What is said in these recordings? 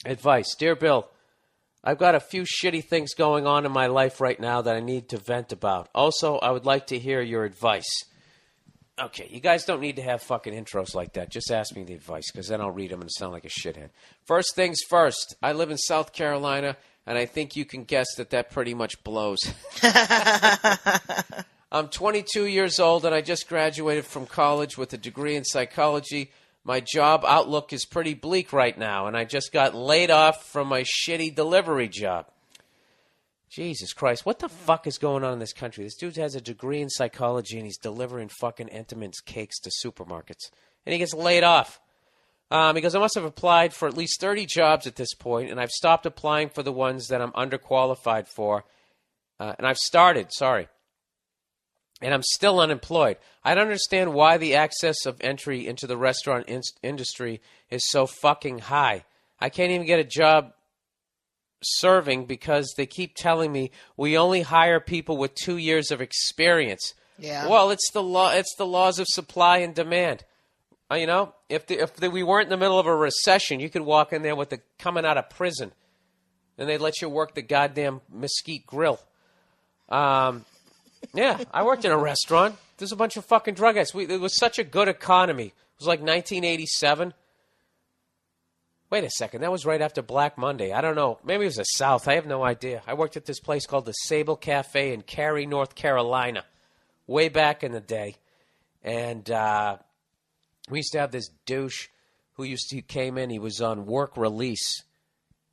Advice. Dear Bill, I've got a few shitty things going on in my life right now that I need to vent about. Also, I would like to hear your advice. Okay, you guys don't need to have fucking intros like that. Just ask me the advice, because then I'll read them and sound like a shithead. First things first, I live in South Carolina, and I think you can guess that pretty much blows. I'm 22 years old, and I just graduated from college with a degree in psychology. My job outlook is pretty bleak right now, and I just got laid off from my shitty delivery job. Jesus Christ, what the fuck is going on in this country? This dude has a degree in psychology, and he's delivering fucking Entenmann's cakes to supermarkets. And he gets laid off. Because I must have applied for at least 30 jobs at this point, and I've stopped applying for the ones that I'm underqualified for. And I've started, and I'm still unemployed. I don't understand why the access of entry into the restaurant industry is so fucking high. I can't even get a job serving because they keep telling me we only hire people with 2 years of experience. Yeah. Well, it's the law. It's the laws of supply and demand. You know, if we weren't in the middle of a recession, you could walk in there with coming out of prison, and they'd let you work the goddamn mesquite grill. Yeah, I worked in a restaurant. There's a bunch of fucking drug addicts. It was such a good economy. It was like 1987. Wait a second. That was right after Black Monday. I don't know. Maybe it was the South. I have no idea. I worked at this place called the Sable Cafe in Cary, North Carolina, way back in the day. And we used to have this douche who came in. He was on work release.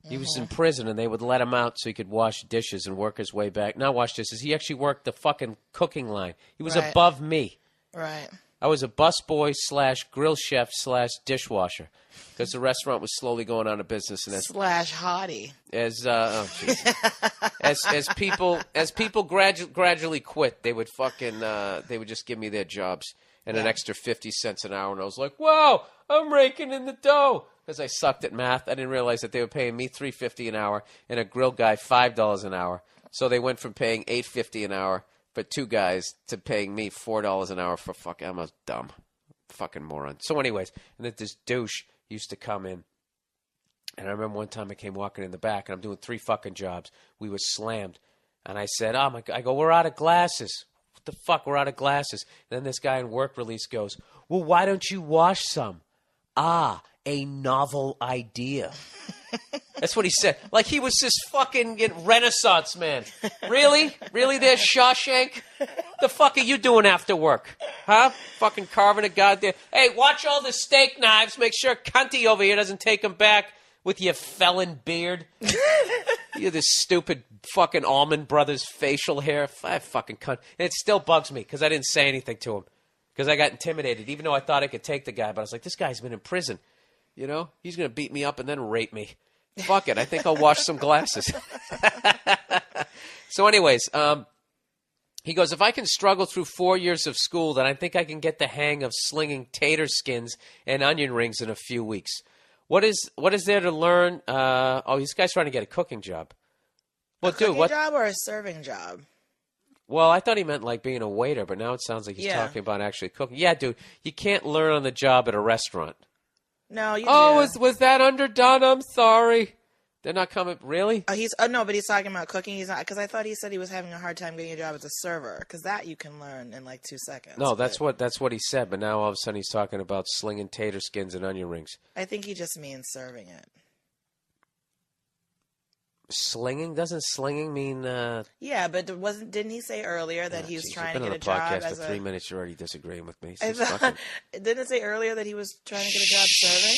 He was in prison, and they would let him out so he could wash dishes and work his way back. Not wash dishes. He actually worked the fucking cooking line. He was above me. Right. I was a busboy / grill chef / dishwasher because the restaurant was slowly going out of business. And / hottie. As people gradually quit, they would just give me their jobs and an extra 50 cents an hour, and I was like, "Wow, I'm raking in the dough." Because I sucked at math, I didn't realize that they were paying me $3.50 an hour and a grill guy $5 an hour. So they went from paying $8.50 an hour for two guys to paying me $4 an hour for fucking. I'm a dumb fucking moron. So, anyways, and then this douche used to come in, and I remember one time I came walking in the back, and I'm doing 3 fucking jobs. We were slammed, and I said, "Oh my God!" I go, "We're out of glasses." What the fuck? We're out of glasses. And then this guy in work release goes, "Well, why don't you wash some?" Ah. A novel idea. That's what he said. Like he was this fucking Renaissance man. Really? Really there, Shawshank? The fuck are you doing after work? Huh? Fucking carving a goddamn... Hey, watch all the steak knives. Make sure Cunty over here doesn't take them back with your felon beard. You're this stupid fucking Allman Brothers facial hair. I fucking cunt. And it still bugs me because I didn't say anything to him. Because I got intimidated, even though I thought I could take the guy. But I was like, this guy's been in prison. You know, he's going to beat me up and then rape me. Fuck it. I think I'll wash some glasses. So anyways, he goes, if I can struggle through 4 years of school, then I think I can get the hang of slinging tater skins and onion rings in a few weeks. What is there to learn? This guy's trying to get a cooking job. Well, a cooking job or a serving job? Well, I thought he meant like being a waiter, but now it sounds like he's talking about actually cooking. Yeah, dude, you can't learn on the job at a restaurant. No, you do. Was that underdone? I'm sorry. They're not coming. Really? No, but he's talking about cooking. He's not, because I thought he said he was having a hard time getting a job as a server, because that you can learn in like 2 seconds. No, that's what he said. But now all of a sudden he's talking about slinging tater skins and onion rings. I think he just means serving it. Slinging? Doesn't slinging mean? Yeah, but didn't he say earlier that he was trying to get a job? I've been on the podcast for 3 minutes. You're already disagreeing with me. Didn't it say earlier that he was trying to get a job serving?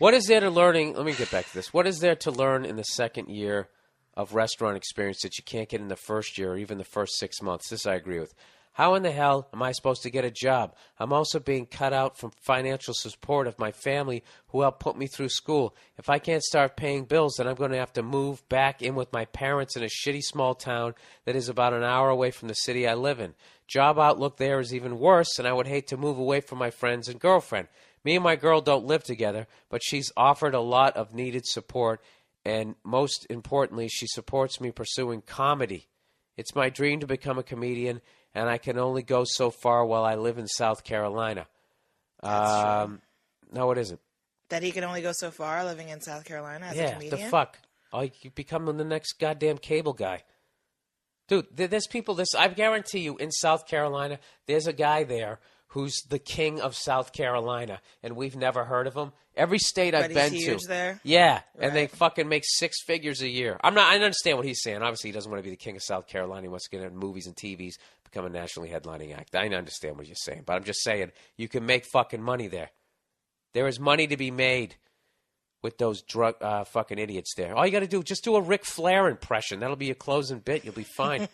What is there to learning? Let me get back to this. What is there to learn in the second year of restaurant experience that you can't get in the first year or even the first 6 months? This I agree with. How in the hell am I supposed to get a job? I'm also being cut out from financial support of my family who helped put me through school. If I can't start paying bills, then I'm going to have to move back in with my parents in a shitty small town that is about an hour away from the city I live in. Job outlook there is even worse, and I would hate to move away from my friends and girlfriend. Me and my girl don't live together, but she's offered a lot of needed support, and most importantly, she supports me pursuing comedy. It's my dream to become a comedian, and I can only go so far while I live in South Carolina. That's true. No, it isn't. That he can only go so far living in South Carolina as a Yeah, comedian? the fuck. Oh, you become the next goddamn cable guy. Dude, there's people, I guarantee you, in South Carolina, there's a guy there who's the king of South Carolina, and we've never heard of him. Every state I've been to. But he's huge there? Yeah, Right. and they fucking make 6 figures a year. I understand what he's saying. Obviously, he doesn't want to be the king of South Carolina. He wants to get in movies and TVs, become a nationally headlining act. I understand what you're saying, but I'm just saying, you can make fucking money there. There is money to be made with those drug fucking idiots there. All you got to do, just do a Ric Flair impression. That'll be your closing bit. You'll be fine.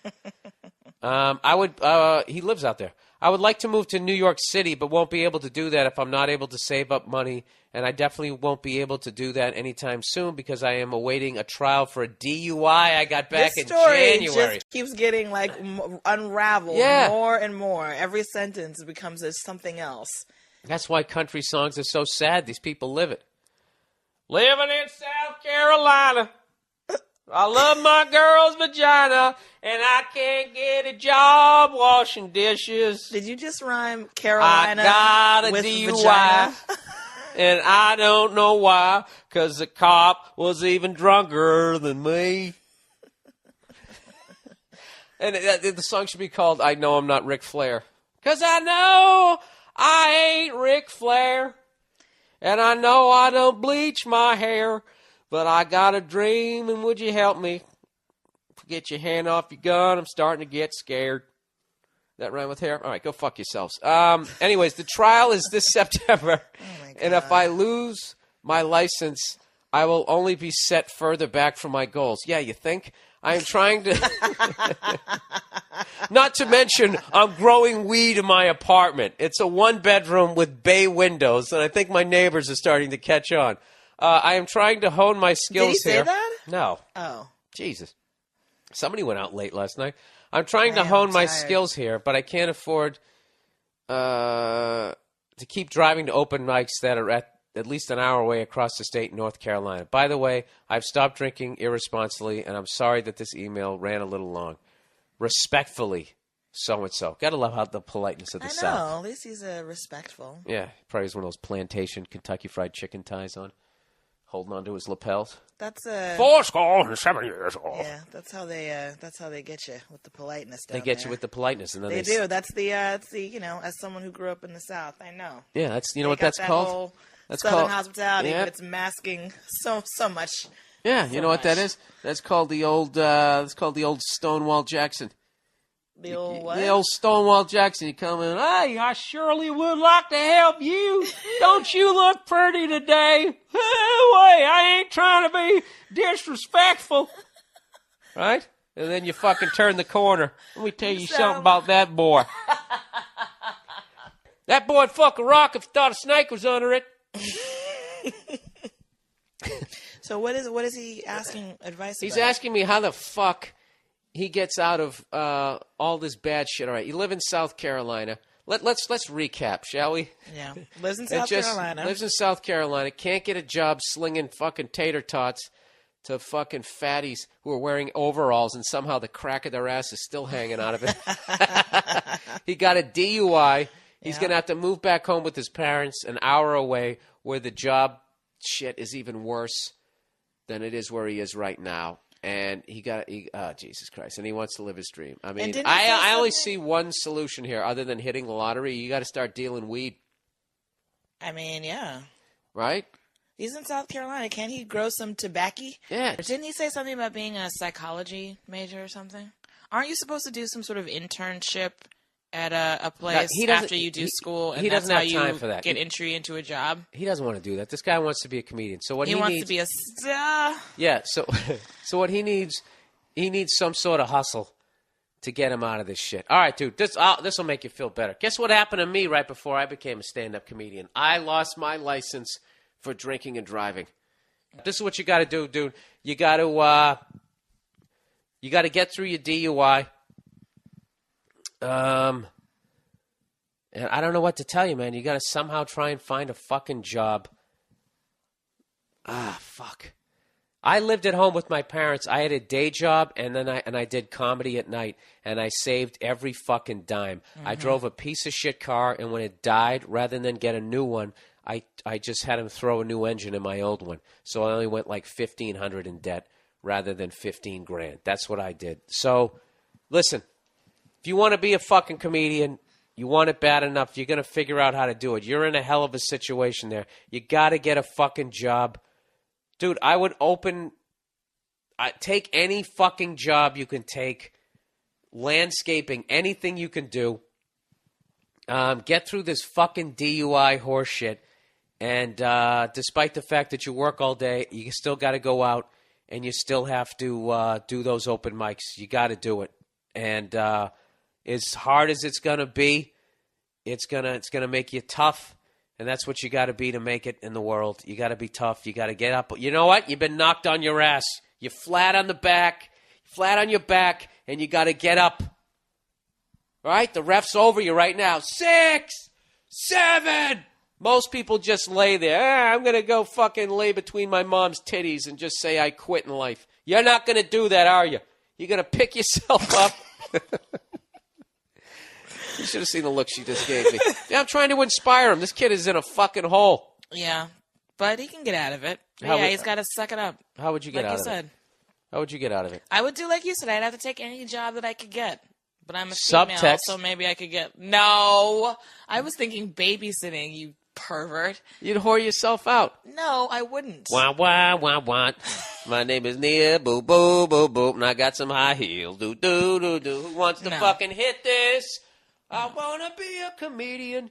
He lives out there. I would like to move to New York City, but won't be able to do that if I'm not able to save up money. And I definitely won't be able to do that anytime soon because I am awaiting a trial for a DUI I got back this in story January. just keeps getting like unraveled more and more. Every sentence becomes something else. That's why country songs are so sad. These people live it. Living in South Carolina. I love my girl's vagina, and I can't get a job washing dishes. Did you just rhyme Carolina I got a with DUI, vagina? and I don't know why, because the cop was even drunker than me. And the song should be called I Know I'm Not Ric Flair. Because I know I ain't Ric Flair, and I know I don't bleach my hair. But I got a dream, and would you help me? Get your hand off your gun. I'm starting to get scared. That rhyme with hair? All right, go fuck yourselves. Anyways, the trial is this September. Oh my God. And if I lose my license, I will only be set further back from my goals. Yeah, you think? I am trying to... Not to mention, I'm growing weed in my apartment. It's a 1-bedroom with bay windows, and I think my neighbors are starting to catch on. I am trying to hone my skills here. Did he say that? No. Oh. Jesus. Somebody went out late last night. I'm trying to hone my skills here, but I can't afford to keep driving to open mics that are at least an hour away across the state in North Carolina. By the way, I've stopped drinking irresponsibly, and I'm sorry that this email ran a little long. Respectfully, so-and-so. Gotta love how the politeness of the South. I know. At least he's respectful. Yeah, probably has one of those plantation Kentucky Fried Chicken ties on. Holding on to his lapels. That's 4 years old. Yeah, that's how they get you with the politeness. They get you with the politeness, and then they do. That's the as someone who grew up in the South, I know. Yeah, that's They what got that's that called. Whole That's Southern called hospitality, yeah. but it's masking so much. Yeah, you so know what that much. is? That's called the old. That's called the old Stonewall Jackson. The old what? The old Stonewall Jackson. You come in, hey, I surely would like to help you. Don't you look pretty today? Wait, I ain't trying to be disrespectful. Right? And then you fucking turn the corner. Let me tell you something about that boy. That boy'd fuck a rock if he thought a snake was under it. So what is he asking advice He's about? asking me how the fuck he gets out of all this bad shit. All right, you live in South Carolina. Let's recap, shall we? Yeah, lives in South Carolina. Lives in South Carolina. Can't get a job slinging fucking tater tots to fucking fatties who are wearing overalls, and somehow the crack of their ass is still hanging out of it. He got a DUI. He's Yeah. going to have to move back home with his parents an hour away, where the job shit is even worse than it is where he is right now. And Jesus Christ. And he wants to live his dream. I mean, I only see one solution here other than hitting the lottery. You got to start dealing weed. I mean, yeah. Right? He's in South Carolina. Can't he grow some tobacco? Yeah. Didn't he say something about being a psychology major or something? Aren't you supposed to do some sort of internship at a place after you do school, and he that's doesn't how have time you for that. get entry into a job? He doesn't want to do that. This guy wants to be a comedian. So what He he wants needs, to be a star. Yeah, so what he needs some sort of hustle to get him out of this shit. All right, dude, this will make you feel better. Guess what happened to me right before I became a stand-up comedian? I lost my license for drinking and driving. This is what you got to do, dude. You got to get through your DUI. And I don't know what to tell you, man. You got to somehow try and find a fucking job. Fuck. I lived at home with my parents. I had a day job, and then I did comedy at night, and I saved every fucking dime. I drove a piece of shit car, and when it died, rather than get a new one, I just had him throw a new engine in my old one. So I only went like $1,500 in debt rather than $15,000. That's what I did. So listen, if you want to be a fucking comedian, you want it bad enough, you're going to figure out how to do it. You're in a hell of a situation there. You got to get a fucking job. Dude, I would take any fucking job you can take, landscaping, anything you can do. Get through this fucking DUI horse shit. And despite the fact that you work all day, you still got to go out and you still have to do those open mics. You got to do it. And as hard as it's going to be, it's gonna make you tough. And that's what you got to be to make it in the world. You got to be tough. You got to get up. You know what? You've been knocked on your ass. You're flat on your back, and you got to get up. All right? The ref's over you right now. 6, 7. Most people just lay there. I'm going to go fucking lay between my mom's titties and just say I quit in life. You're not going to do that, are you? You're going to pick yourself up. You should have seen the look she just gave me. Yeah, I'm trying to inspire him. This kid is in a fucking hole. Yeah, but he can get out of it. He's got to suck it up. How would you get out of it? How would you get out of it? I would do like you said. I'd have to take any job that I could get. But I'm a female, so maybe I could get... No! I was thinking babysitting, you pervert. You'd whore yourself out. No, I wouldn't. Wah, wah, wah, wah. My name is Nia, boo, boo, boo, boo, and I got some high heels. Do, do, do, do. Who wants to fucking hit this? I want to be a comedian.